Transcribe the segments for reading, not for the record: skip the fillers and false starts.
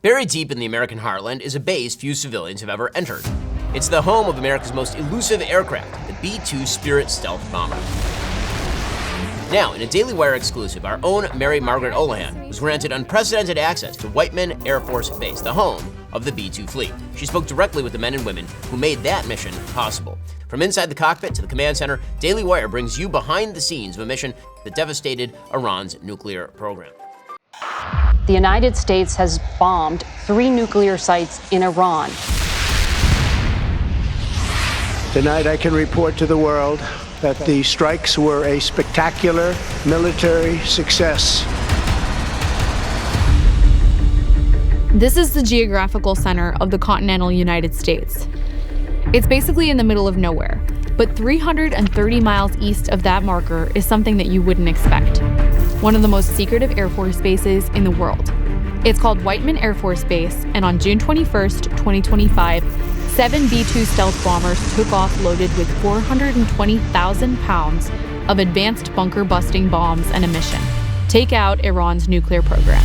Buried deep in the American heartland is a base few civilians have ever entered. It's the home of America's most elusive aircraft, the B-2 Spirit stealth bomber. Now, in a Daily Wire exclusive, our own Margaret Olohan was granted unprecedented access to Whiteman Air Force Base, the home of the B-2 fleet. She spoke directly with the men and women who made that mission possible. From inside the cockpit to the command center, Daily Wire brings you behind the scenes of a mission that devastated Iran's nuclear program. The United States has bombed 3 nuclear sites in Iran. Tonight I can report to the world that the strikes were a spectacular military success. This is the geographical center of the continental United States. It's basically in the middle of nowhere, but 330 miles east of that marker is something that you wouldn't expect. One of the most secretive Air Force bases in the world. It's called Whiteman Air Force Base, and on June 21st, 2025, 7 B-2 stealth bombers took off loaded with 420,000 pounds of advanced bunker-busting bombs and a mission: take out Iran's nuclear program.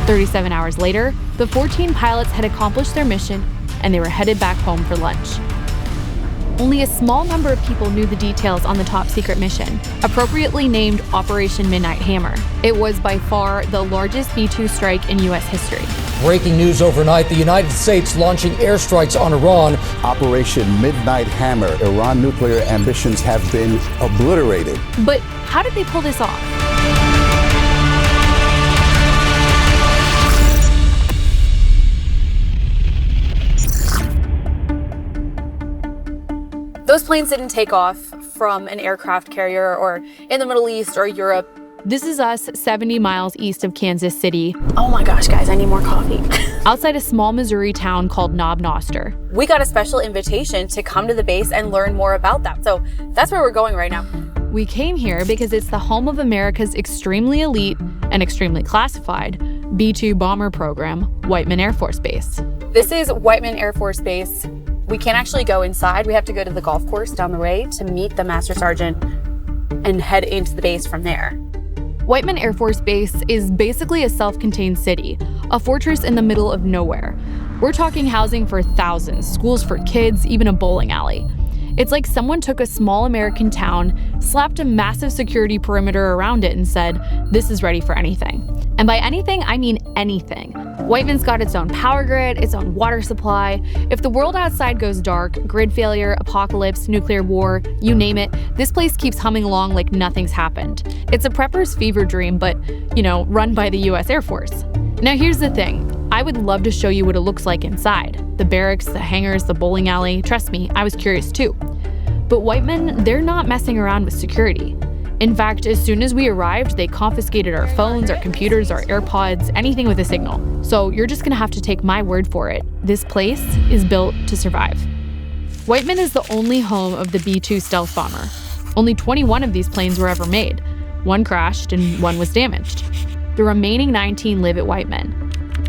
37 hours later, the 14 pilots had accomplished their mission, and they were headed back home for lunch. Only a small number of people knew the details on the top-secret mission, appropriately named Operation Midnight Hammer. It was by far the largest B-2 strike in U.S. history. Breaking news overnight, the United States launching airstrikes on Iran. Operation Midnight Hammer. Iran nuclear ambitions have been obliterated. But how did they pull this off? Those planes didn't take off from an aircraft carrier or in the Middle East or Europe. This is us 70 miles east of Kansas City. Oh my gosh, guys, I need more coffee. Outside a small Missouri town called Knob Noster. We got a special invitation to come to the base and learn more about that. So that's where we're going right now. We came here because it's the home of America's extremely elite and extremely classified B-2 bomber program, Whiteman Air Force Base. This is Whiteman Air Force Base. We can't actually go inside. We have to go to the golf course down the way to meet the master sergeant and head into the base from there. Whiteman Air Force Base is basically a self-contained city, a fortress in the middle of nowhere. We're talking housing for thousands, schools for kids, even a bowling alley. It's like someone took a small American town, slapped a massive security perimeter around it and said, this is ready for anything. And by anything, I mean anything. Whiteman's got its own power grid, its own water supply. If the world outside goes dark, grid failure, apocalypse, nuclear war, you name it, this place keeps humming along like nothing's happened. It's a prepper's fever dream, but, run by the US Air Force. Now here's the thing. I would love to show you what it looks like inside. The barracks, the hangars, the bowling alley. Trust me, I was curious too. But Whiteman, they're not messing around with security. In fact, as soon as we arrived, they confiscated our phones, our computers, our AirPods, anything with a signal. So you're just gonna have to take my word for it. This place is built to survive. Whiteman is the only home of the B-2 stealth bomber. Only 21 of these planes were ever made. 1 crashed and 1 was damaged. The remaining 19 live at Whiteman.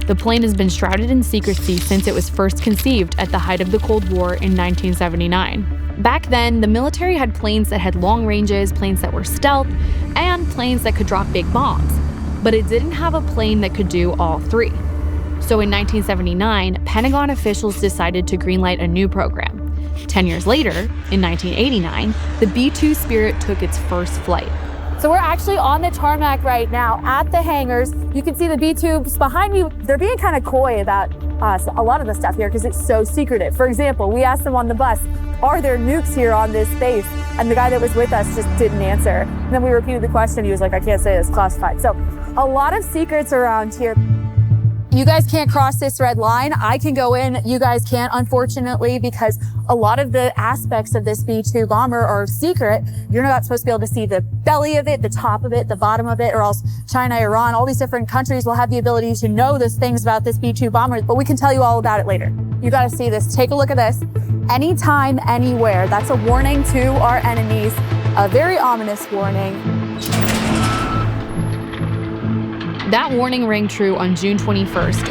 The plane has been shrouded in secrecy since it was first conceived at the height of the Cold War in 1979. Back then, the military had planes that had long ranges, planes that were stealth, and planes that could drop big bombs. But it didn't have a plane that could do all 3. So in 1979, Pentagon officials decided to greenlight a new program. 10 years later, in 1989, the B-2 Spirit took its first flight. So we're actually on the tarmac right now at the hangars. You can see the B-2s behind me. They're being kind of coy about a lot of the stuff here because it's so secretive. For example, we asked them on the bus, are there nukes here on this base? And the guy that was with us just didn't answer. And then we repeated the question. He was like, I can't say it's classified. So a lot of secrets around here. You guys can't cross this red line. I can go in. You guys can't, unfortunately, because a lot of the aspects of this B-2 bomber are secret. You're not supposed to be able to see the belly of it, the top of it, the bottom of it, or else China, Iran, all these different countries will have the ability to know those things about this B-2 bomber, but we can tell you all about it later. You got to see this. Take a look at this. Anytime, anywhere. That's a warning to our enemies, a very ominous warning. That warning rang true on June 21st,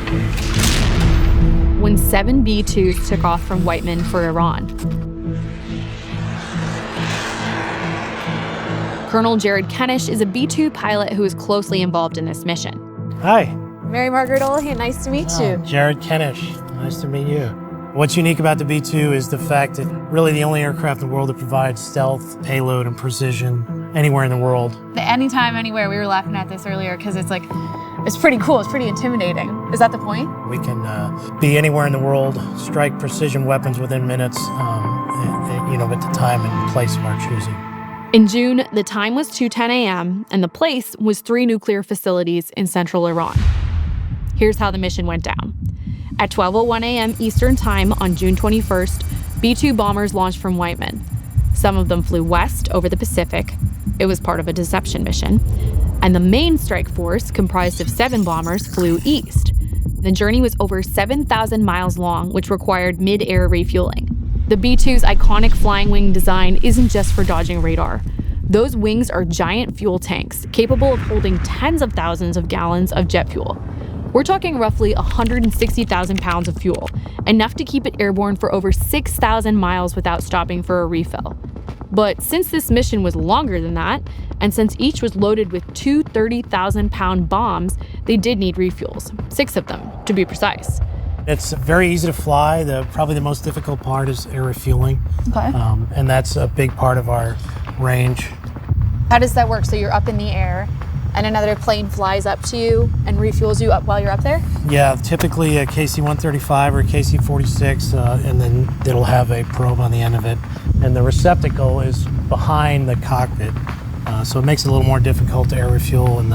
when 7 B-2s took off from Whiteman for Iran. Colonel Jared Kenish is a B-2 pilot who is closely involved in this mission. Hi, Mary Margaret Olohan, nice to meet you. Jared Kenish, nice to meet you. What's unique about the B-2 is the fact that really the only aircraft in the world that provides stealth, payload, and precision anywhere in the world. Anytime, anywhere. We were laughing at this earlier because it's like, it's pretty cool. It's pretty intimidating. Is that the point? We can be anywhere in the world, strike precision weapons within minutes, at the time and place of our choosing. In June, the time was 2:10 a.m., and the place was 3 nuclear facilities in central Iran. Here's how the mission went down. At 12:01 a.m. Eastern Time on June 21st, B-2 bombers launched from Whiteman. Some of them flew west over the Pacific. It was part of a deception mission. And the main strike force, comprised of 7 bombers, flew east. The journey was over 7,000 miles long, which required mid-air refueling. The B-2's iconic flying wing design isn't just for dodging radar. Those wings are giant fuel tanks capable of holding tens of thousands of gallons of jet fuel. We're talking roughly 160,000 pounds of fuel, enough to keep it airborne for over 6,000 miles without stopping for a refill. But since this mission was longer than that, and since each was loaded with 2 30,000-pound bombs, they did need refuels, 6 of them, to be precise. It's very easy to fly. Probably the most difficult part is air refueling. Okay. And that's a big part of our range. How does that work? So you're up in the air, and another plane flies up to you and refuels you up while you're up there? Yeah, typically a KC-135 or a KC-46, and then it'll have a probe on the end of it. And the receptacle is behind the cockpit, so it makes it a little more difficult to air refuel, and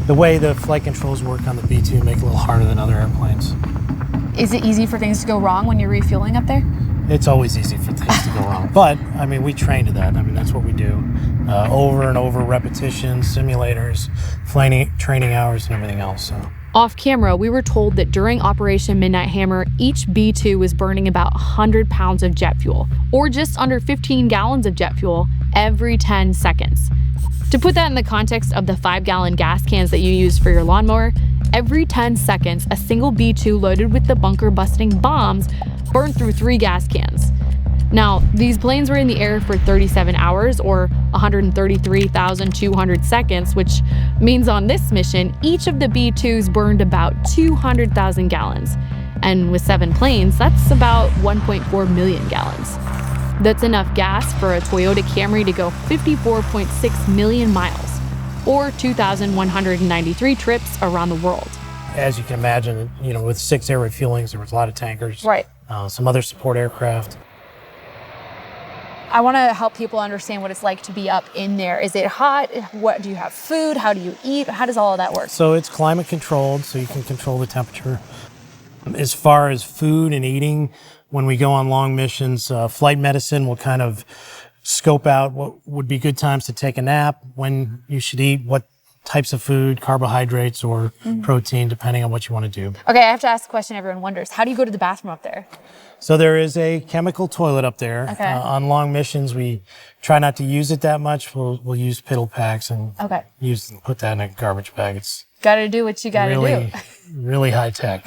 the way the flight controls work on the B-2 make it a little harder than other airplanes. Is it easy for things to go wrong when you're refueling up there? It's always easy for things to go wrong. But, we train to that. That's what we do. Over and over repetitions, simulators, training hours, and everything else. So. Off camera, we were told that during Operation Midnight Hammer, each B-2 was burning about 100 pounds of jet fuel, or just under 15 gallons of jet fuel, every 10 seconds. To put that in the context of the 5-gallon gas cans that you use for your lawnmower, every 10 seconds, a single B-2 loaded with the bunker-busting bombs burned through 3 gas cans. Now, these planes were in the air for 37 hours, or 133,200 seconds, which means on this mission, each of the B-2s burned about 200,000 gallons. And with 7 planes, that's about 1.4 million gallons. That's enough gas for a Toyota Camry to go 54.6 million miles, or 2,193 trips around the world. As you can imagine, with 6 air refuelings, there was a lot of tankers. Right. Some other support aircraft. I want to help people understand what it's like to be up in there. Is it hot? What do you have food? How do you eat? How does all of that work? So it's climate controlled, so you can control the temperature. As far as food and eating, when we go on long missions, flight medicine will kind of scope out what would be good times to take a nap, when you should eat, what types of food, carbohydrates or protein, depending on what you want to do. Okay, I have to ask a question everyone wonders. How do you go to the bathroom up there? So there is a chemical toilet up there. Okay. On long missions, we try not to use it that much. We'll use piddle packs and put that in a garbage bag. It's gotta do what you gotta do. Really high tech.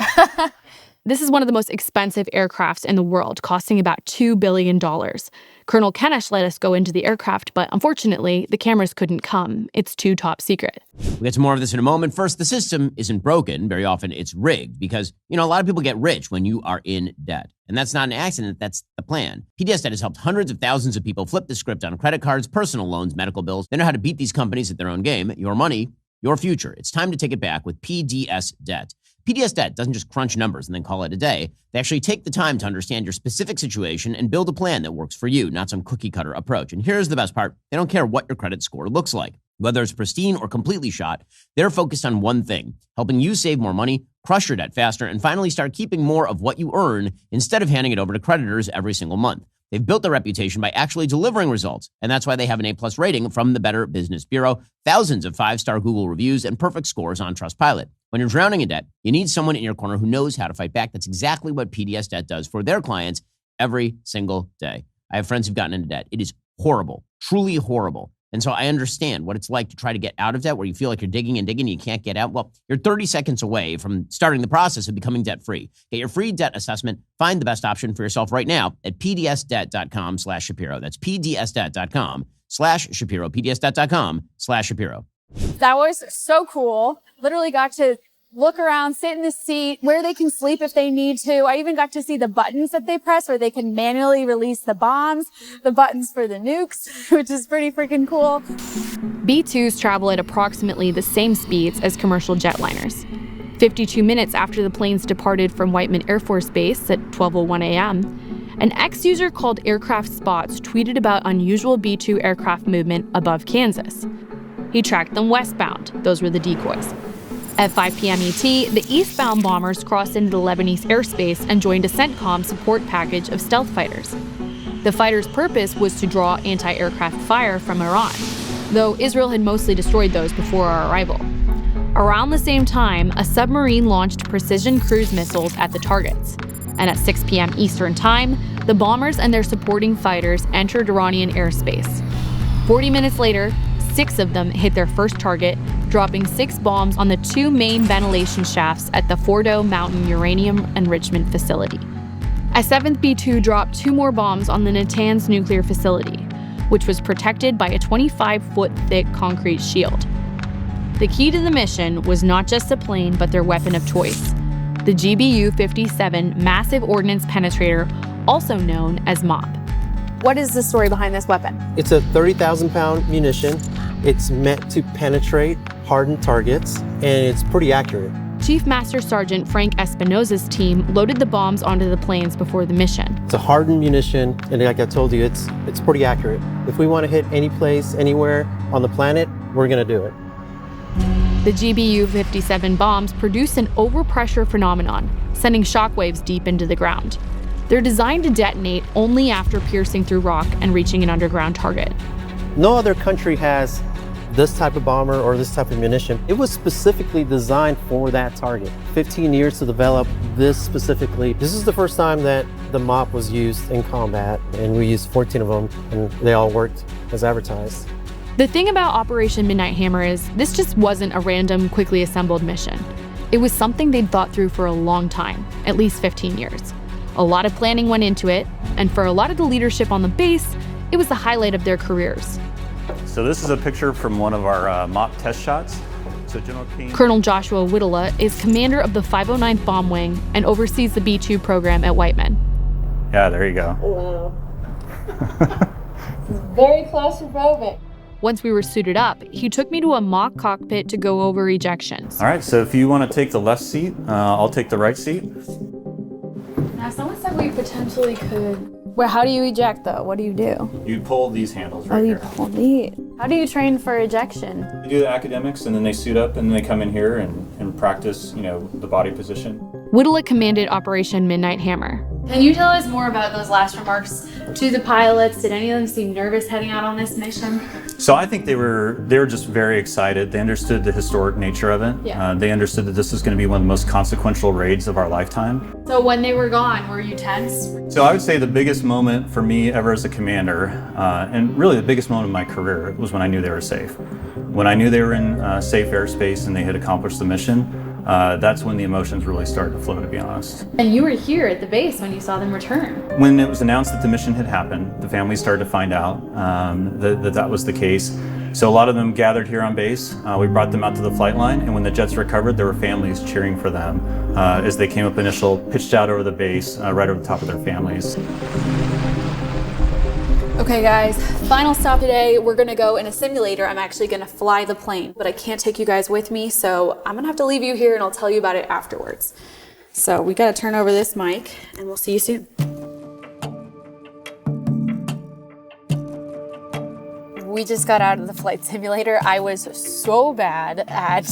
This is one of the most expensive aircrafts in the world, costing about $2 billion. Colonel Kenish let us go into the aircraft, but unfortunately, the cameras couldn't come. It's too top secret. We'll get to more of this in a moment. First, the system isn't broken. Very often it's rigged because, a lot of people get rich when you are in debt. And that's not an accident. That's the plan. PDS Debt has helped hundreds of thousands of people flip the script on credit cards, personal loans, medical bills. They know how to beat these companies at their own game. Your money, your future. It's time to take it back with PDS Debt. PDS Debt doesn't just crunch numbers and then call it a day. They actually take the time to understand your specific situation and build a plan that works for you, not some cookie-cutter approach. And here's the best part. They don't care what your credit score looks like. Whether it's pristine or completely shot, they're focused on one thing, helping you save more money, crush your debt faster, and finally start keeping more of what you earn instead of handing it over to creditors every single month. They've built their reputation by actually delivering results, and that's why they have an A+ rating from the Better Business Bureau, thousands of 5-star Google reviews, and perfect scores on Trustpilot. When you're drowning in debt, you need someone in your corner who knows how to fight back. That's exactly what PDS Debt does for their clients every single day. I have friends who've gotten into debt. It is horrible, truly horrible. And so I understand what it's like to try to get out of debt where you feel like you're digging and digging and you can't get out. Well, you're 30 seconds away from starting the process of becoming debt-free. Get your free debt assessment. Find the best option for yourself right now at pdsdebt.com/Shapiro. That's pdsdebt.com/Shapiro. pdsdebt.com/Shapiro. That was so cool. Literally got to look around, sit in the seat, where they can sleep if they need to. I even got to see the buttons that they press where they can manually release the bombs, the buttons for the nukes, which is pretty freaking cool. B-2s travel at approximately the same speeds as commercial jetliners. 52 minutes after the planes departed from Whiteman Air Force Base at 12:01 a.m., an ex-user called Aircraft Spots tweeted about unusual B-2 aircraft movement above Kansas. He tracked them westbound. Those were the decoys. At 5 p.m. ET, the eastbound bombers crossed into the Lebanese airspace and joined a CENTCOM support package of stealth fighters. The fighters' purpose was to draw anti-aircraft fire from Iran, though Israel had mostly destroyed those before our arrival. Around the same time, a submarine launched precision cruise missiles at the targets. And at 6 p.m. Eastern Time, the bombers and their supporting fighters entered Iranian airspace. 40 minutes later, 6 of them hit their first target, dropping 6 bombs on the 2 main ventilation shafts at the Fordo Mountain Uranium Enrichment Facility. A 7th B-2 dropped 2 more bombs on the Natanz nuclear facility, which was protected by a 25-foot thick concrete shield. The key to the mission was not just the plane, but their weapon of choice, the GBU-57 Massive Ordnance Penetrator, also known as MOP. What is the story behind this weapon? It's a 30,000-pound munition. It's meant to penetrate hardened targets, and it's pretty accurate. Chief Master Sergeant Frank Espinosa's team loaded the bombs onto the planes before the mission. It's a hardened munition, and like I told you, it's pretty accurate. If we want to hit any place, anywhere on the planet, we're going to do it. The GBU-57 bombs produce an overpressure phenomenon, sending shockwaves deep into the ground. They're designed to detonate only after piercing through rock and reaching an underground target. No other country has this type of bomber or this type of munition. It was specifically designed for that target. 15 years to develop this specifically. This is the first time that the MOP was used in combat, and we used 14 of them, and they all worked as advertised. The thing about Operation Midnight Hammer is this just wasn't a random, quickly assembled mission. It was something they'd thought through for a long time, at least 15 years. A lot of planning went into it, and for a lot of the leadership on the base, it was the highlight of their careers. So this is a picture from one of our MOP test shots. So Colonel Joshua Whittle is commander of the 509th Bomb Wing and oversees the B-2 program at Whiteman. Yeah, there you go. Wow. Very claustrophobic. Once we were suited up, he took me to a mock cockpit to go over ejections. All right, so if you want to take the left seat, I'll take the right seat. Now, someone said we potentially could. Well, how do you eject, though? What do you do? You pull these handles right you here. pull these. How do you train for ejection? You do the academics, and then they suit up, and then they come in here and practice, the body position. Whittle commanded Operation Midnight Hammer. Can you tell us more about those last remarks to the pilots? Did any of them seem nervous heading out on this mission? So I think they were just very excited. They understood the historic nature of it. Yeah. They understood that this was going to be one of the most consequential raids of our lifetime. So when they were gone, were you tense? So I would say the biggest moment for me ever as a commander, and really the biggest moment of my career, was when I knew they were safe. When I knew they were in safe airspace and they had accomplished the mission, that's when the emotions really started to flow, to be honest. And you were here at the base when you saw them return. When it was announced that the mission had happened, the family started to find out that was the case. So a lot of them gathered here on base. We brought them out to the flight line, and when the jets recovered, there were families cheering for them as they came up pitched out over the base, right over the top of their families. Okay guys, final stop today. We're gonna go in a simulator. I'm actually gonna fly the plane, but I can't take you guys with me, so I'm gonna have to leave you here and I'll tell you about it afterwards. So we gotta turn over this mic and we'll see you soon. We just got out of the flight simulator. I was so bad at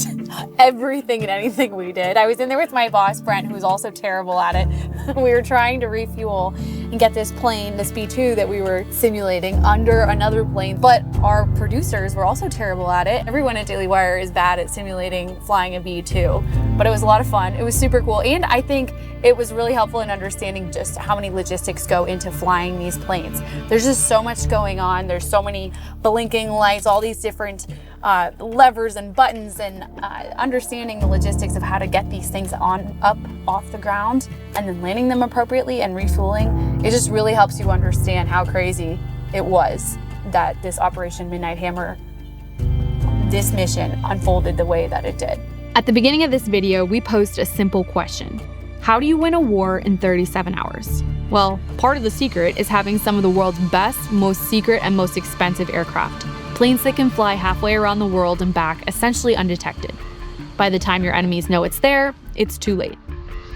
everything and anything we did. I was in there with my boss, Brent, who's also terrible at it. We were trying to refuel and get this plane, this B-2 that we were simulating under another plane, but our producers were also terrible at it. Everyone at Daily Wire is bad at simulating flying a B-2, but it was a lot of fun. It was super cool, and I think it was really helpful in understanding just how many logistics go into flying these planes. There's just so much going on. There's so many blinking lights, all these different levers and buttons, and understanding the logistics of how to get these things off the ground and then landing them appropriately and refueling. It just really helps you understand how crazy it was that this Operation Midnight Hammer, this mission unfolded the way that it did. At the beginning of this video, we posed a simple question. How do you win a war in 37 hours? Well, part of the secret is having some of the world's best, most secret, and most expensive aircraft. Planes that can fly halfway around the world and back essentially undetected. By the time your enemies know it's there, it's too late.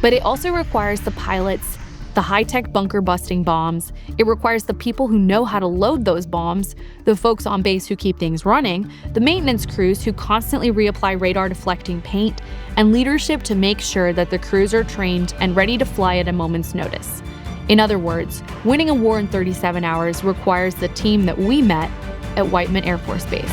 But it also requires the pilots, the high-tech bunker-busting bombs. It requires the people who know how to load those bombs, the folks on base who keep things running, the maintenance crews who constantly reapply radar-deflecting paint, and leadership to make sure that the crews are trained and ready to fly at a moment's notice. In other words, winning a war in 37 hours requires the team that we met at Whiteman Air Force Base.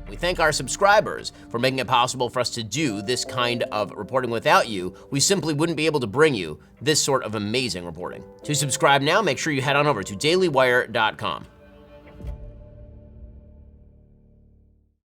We thank our subscribers for making it possible for us to do this kind of reporting. Without you, we simply wouldn't be able to bring you this sort of amazing reporting. To subscribe now, make sure you head on over to dailywire.com.